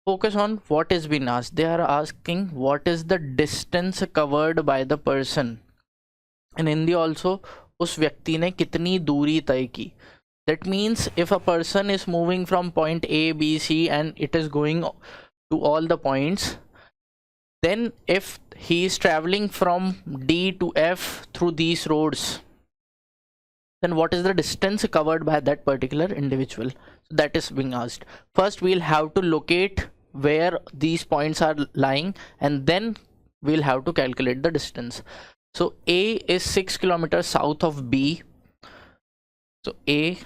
focus on what is being asked. They are asking what is the distance covered by the person. In Hindi also, उस व्यक्ति ने कितनी दूरी तय की. That means if a person is moving from point A, B, C and it is going to all the points, then if he is traveling from D to F through these roads, then what is the distance covered by that particular individual? So that is being asked. First we'll have to locate where these points are lying, and then we'll have to calculate the distance. So A is 6 kilometers south of B. So A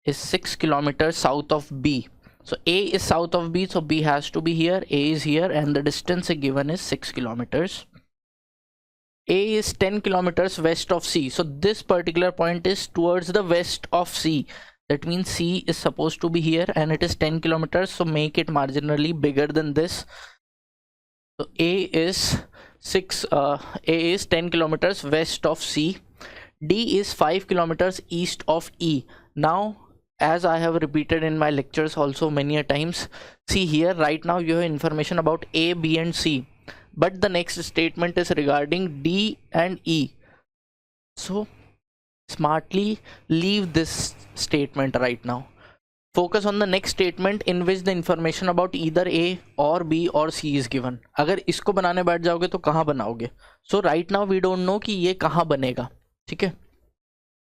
is 6 kilometers south of B. So A is south of B, so B has to be here. A is here, and the distance given is 6 kilometers. A is 10 kilometers west of C. So this particular point is towards the west of C. That means C is supposed to be here, and it is 10 kilometers. So make it marginally bigger than this. So A is 10 kilometers west of C. D is 5 kilometers east of E. Now, as I have repeated in my lectures also many a times, see here right now you have information about A, B and C, but the next statement is regarding D and E. So smartly leave this statement right now. Focus on the next statement in which the information about either A or B or C is given. अगर इसको बनाने बैठ जाओगे तो कहाँ बनाओगे? So right now we don't know कि ये कहाँ बनेगा. ठीक है?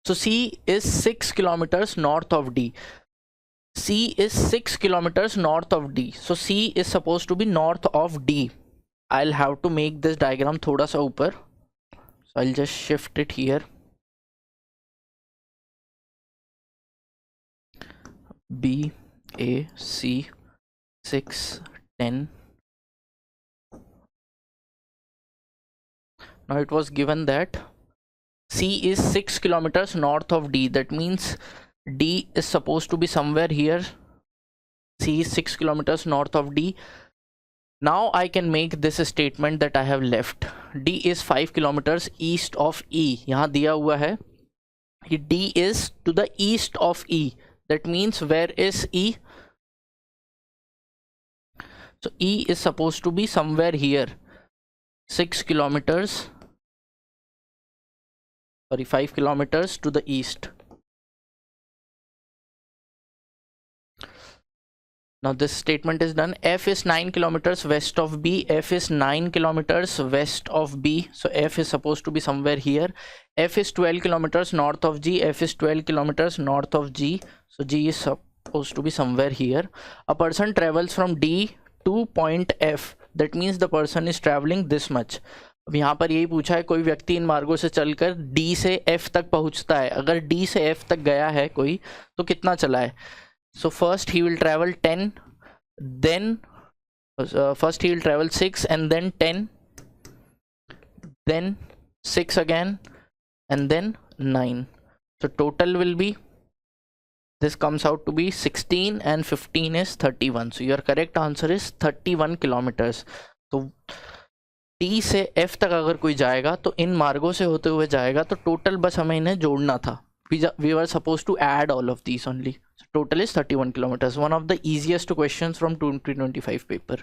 So C is 6 kilometers north of D. C is 6 kilometers north of D. So C is supposed to be north of D. I'll have to make this diagram थोड़ा सा ऊपर. So I'll just shift it here. B, A, C, 6, 10. Now it was given that C is 6 kilometers north of D. That means D is supposed to be somewhere here. C is 6 kilometers north of D. Now I can make this statement that I have left. D is 5 kilometers east of E. यहाँ दिया हुआ है D is to the east of E. That means where is E? So E is supposed to be somewhere here. 5 kilometers to the east. Now this statement is done. F is 9 kilometers west of B. F is 9 kilometers west of B. So F is supposed to be somewhere here. F is 12 kilometers north of G. F is 12 kilometers north of G. So G is supposed to be somewhere here. A person travels from D to point F. That means the person is traveling this much. अब यहाँ पर यही पूछा है कोई व्यक्ति इन मार्गों से चलकर D से F तक पहुँचता है. अगर D से F तक गया है कोई तो कितना चला है? So first he will travel 10, then first he will travel 6 and then 10, then 6 again and then 9. So total will be, this comes out to be 16 and 15 is 31. So your correct answer is 31 kilometers. तो T से F तक अगर कोई जाएगा तो इन मार्गों से होते हुए जाएगा तो टोटल बस हमें इन्हें जोड़ना था. We were supposed to add all of these only. So total is 31 kilometers. One of the easiest questions from 2025 paper.